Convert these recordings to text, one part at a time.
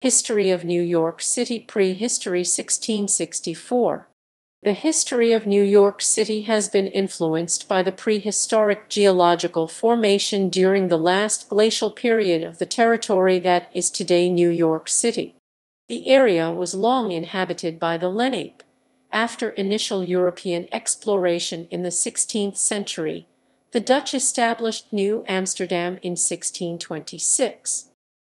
History of New York City Prehistory 1664. The history of New York City has been influenced by the prehistoric geological formation during the last glacial period of the territory that is today New York City. The area was long inhabited by the Lenape. After initial European exploration in the 16th century, the Dutch established New Amsterdam in 1626.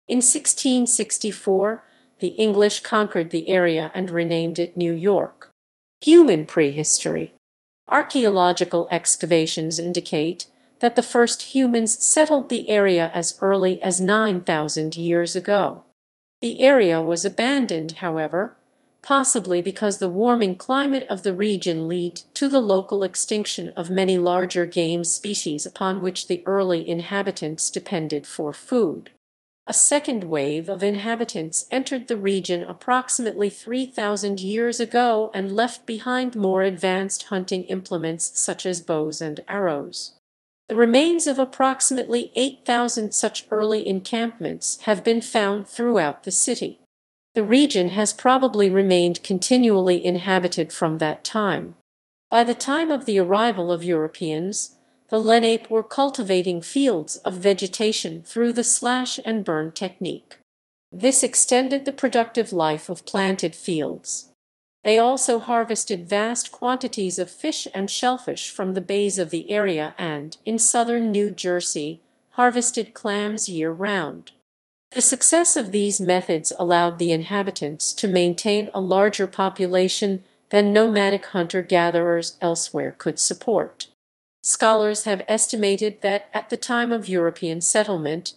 In 1664, the English conquered the area and renamed it New York. Human prehistory. Archaeological excavations indicate that the first humans settled the area as early as 9,000 years ago. The area was abandoned, however, possibly because the warming climate of the region led to the local extinction of many larger game species upon which the early inhabitants depended for food. A second wave of inhabitants entered the region approximately 3,000 years ago and left behind more advanced hunting implements such as bows and arrows. The remains of approximately 8,000 such early encampments have been found throughout the city. The region has probably remained continually inhabited from that time. By the time of the arrival of Europeans, the Lenape were cultivating fields of vegetation through the slash and burn technique. This extended the productive life of planted fields. They also harvested vast quantities of fish and shellfish from the bays of the area and, in southern New Jersey, harvested clams year-round. The success of these methods allowed the inhabitants to maintain a larger population than nomadic hunter-gatherers elsewhere could support. Scholars have estimated that at the time of European settlement,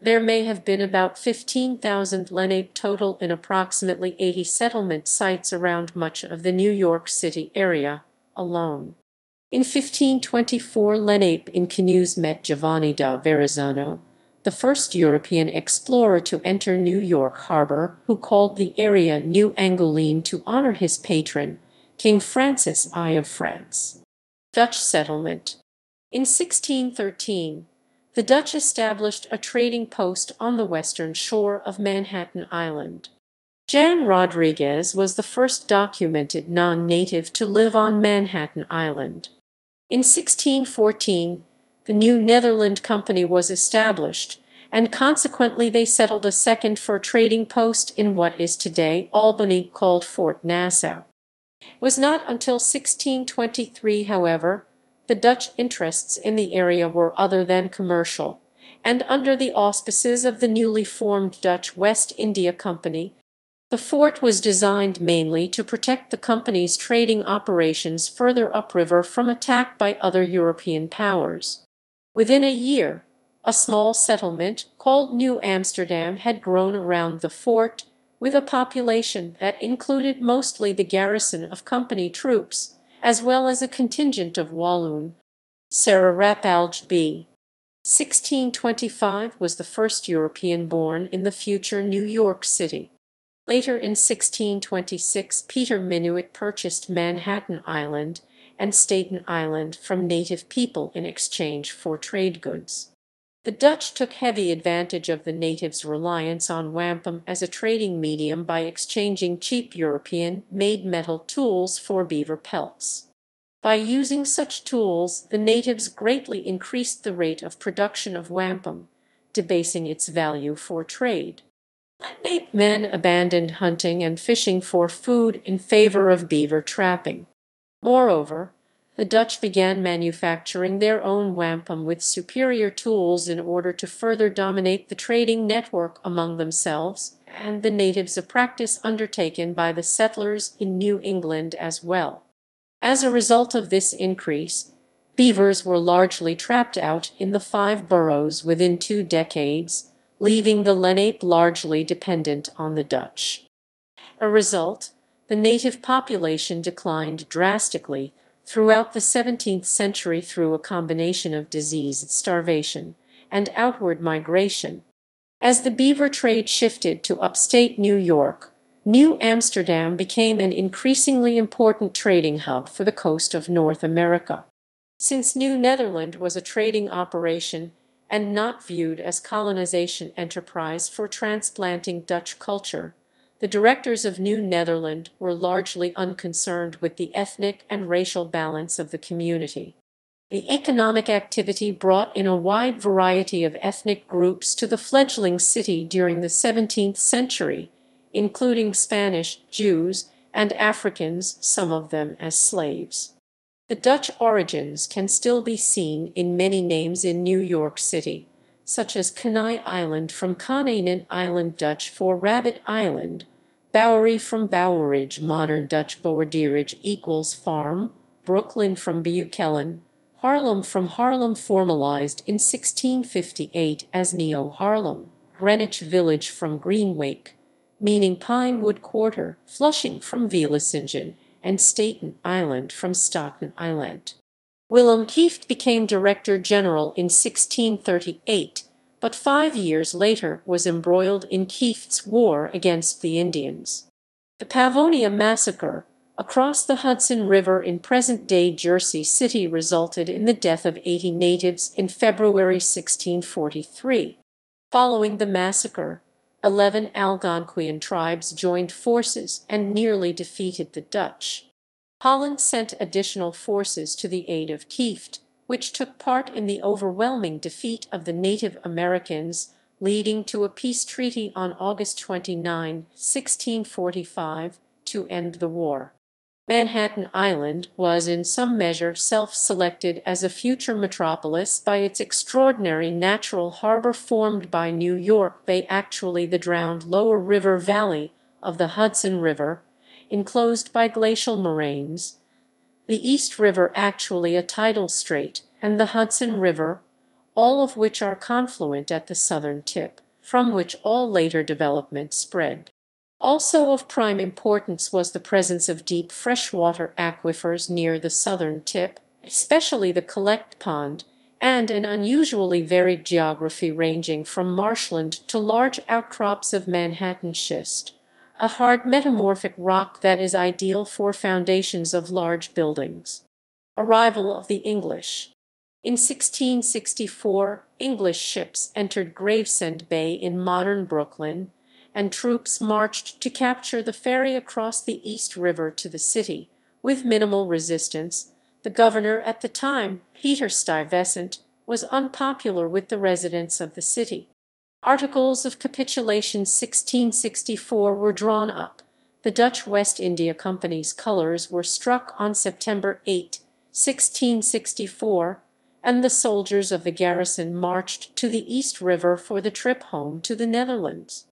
there may have been about 15,000 Lenape total in approximately 80 settlement sites around much of the New York City area alone. In 1524, Lenape in canoes met Giovanni da Verrazzano, the first European explorer to enter New York Harbor, who called the area New Angoulême to honor his patron, King Francis I of France. Dutch settlement. In 1613, the Dutch established a trading post on the western shore of Manhattan Island. Jan Rodriguez was the first documented non-native to live on Manhattan Island. In 1614, the New Netherland Company was established, and consequently they settled a second fur trading post in what is today Albany called Fort Nassau. It was not until 1623, however, the Dutch interests in the area were other than commercial, and under the auspices of the newly formed Dutch West India Company, the fort was designed mainly to protect the company's trading operations further upriver from attack by other European powers. Within a year, a small settlement called New Amsterdam had grown around the fort, with a population that included mostly the garrison of company troops, as well as a contingent of Walloon. Sarah Rapalje B. 1625 was the first European born in the future New York City. Later in 1626, Peter Minuit purchased Manhattan Island and Staten Island from native people in exchange for trade goods. The Dutch took heavy advantage of the natives' reliance on wampum as a trading medium by exchanging cheap European-made metal tools for beaver pelts. By using such tools, the natives greatly increased the rate of production of wampum, debasing its value for trade. Lenape men abandoned hunting and fishing for food in favor of beaver trapping. Moreover, the Dutch began manufacturing their own wampum with superior tools in order to further dominate the trading network among themselves and the natives, a practice undertaken by the settlers in New England as well. As a result of this increase, beavers were largely trapped out in the 5 boroughs within 2 decades, leaving the Lenape largely dependent on the Dutch. As a result, the native population declined drastically throughout the 17th century through a combination of disease, starvation, and outward migration. As the beaver trade shifted to upstate New York, New Amsterdam became an increasingly important trading hub for the coast of North America. Since New Netherland was a trading operation, and not viewed as colonization enterprise for transplanting Dutch culture. The directors of New Netherland were largely unconcerned with the ethnic and racial balance of the community. The economic activity brought in a wide variety of ethnic groups to the fledgling city during the 17th century, including Spanish, Jews, and Africans, some of them as slaves. The Dutch origins can still be seen in many names in New York City, such as Kenai Island from Konijnen Island Dutch for Rabbit Island, Bowery from Boweridge modern Dutch Boerderij equals farm, Brooklyn from Buchelen, Harlem from Harlem formalized in 1658 as Neo-Harlem, Greenwich Village from Greenwake, meaning Pinewood Quarter, Flushing from Villesingen, and Staten Island from Staten Island. Willem Kieft became Director General in 1638, but 5 years later was embroiled in Kieft's war against the Indians. The Pavonia Massacre, across the Hudson River in present-day Jersey City, resulted in the death of 80 natives in February 1643. Following the massacre, 11 Algonquian tribes joined forces and nearly defeated the Dutch. Holland sent additional forces to the aid of Kieft, which took part in the overwhelming defeat of the Native Americans, leading to a peace treaty on August 29, 1645, to end the war. Manhattan Island was in some measure self-selected as a future metropolis by its extraordinary natural harbor formed by New York Bay, actually the drowned lower river valley of the Hudson River, enclosed by glacial moraines, the East River actually a tidal strait, and the Hudson River, all of which are confluent at the southern tip, from which all later development spread. Also of prime importance was the presence of deep freshwater aquifers near the southern tip, especially the Collect Pond, and an unusually varied geography ranging from marshland to large outcrops of Manhattan schist, a hard metamorphic rock that is ideal for foundations of large buildings. Arrival of the English. In 1664, English ships entered Gravesend Bay in modern Brooklyn, and troops marched to capture the ferry across the East River to the city, with minimal resistance. The governor at the time, Peter Stuyvesant, was unpopular with the residents of the city. Articles of capitulation 1664 were drawn up. The Dutch West India Company's colors were struck on September 8, 1664, and the soldiers of the garrison marched to the East River for the trip home to the Netherlands.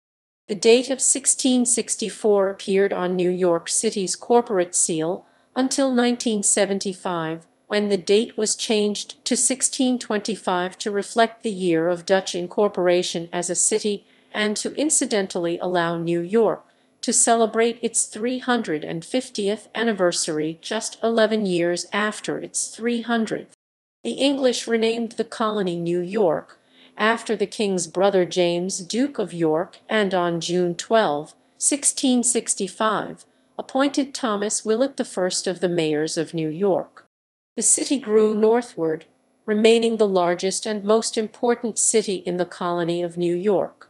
The date of 1664 appeared on New York City's corporate seal until 1975, when the date was changed to 1625 to reflect the year of Dutch incorporation as a city and to incidentally allow New York to celebrate its 350th anniversary just 11 years after its 300th. The English renamed the colony New York after the king's brother James, Duke of York, and on June 12, 1665, appointed Thomas Willett I of the mayors of New York. The city grew northward, remaining the largest and most important city in the colony of New York.